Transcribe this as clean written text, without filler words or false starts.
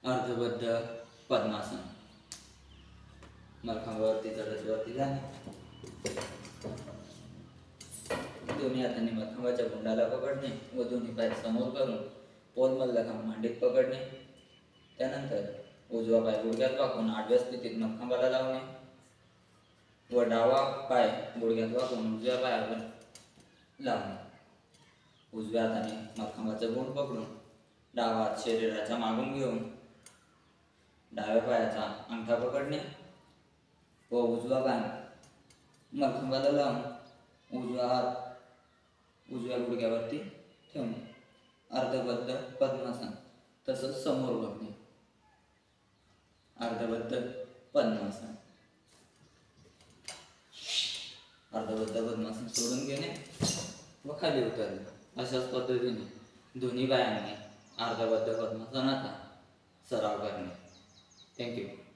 अर्धबद्ध पद्मासन. मलखांबावरती चढत वरती जाणे. दोन्ही हातांनी मलखांबाच्या गुंडाला पकडणे व दोन्ही पाय समोर करून पोल मल्लखांब मांडीत पकडणे. त्यानंतर उजवा पाय गुडघ्यात वाकून आडव्या स्थितीत मलखांबाला लावणे व डावा पाय गुडघ्यात वाकून उजव्या पायावर लावणे. उजव्या हाताने मलखांबाचा गुंड पकडून डावा हात शरीराच्या मागून घेऊन डाव्या पायाचा अंगठा पकडणे व उजवा पाय मलखांबाला लावून उजवा हात उजव्या गुडघ्यावरती ठेवणे. अर्धबद्ध पद्मासन. तसंच समोर बघणे. अर्धबद्ध पद्मासन. अर्धबद्ध पद्मासन सोडून घेणे व खाली उतरणे. अशाच पद्धतीने दोन्ही पायांनी अर्धबद्ध पद्मासनाचा सराव करणे. थँक्यू.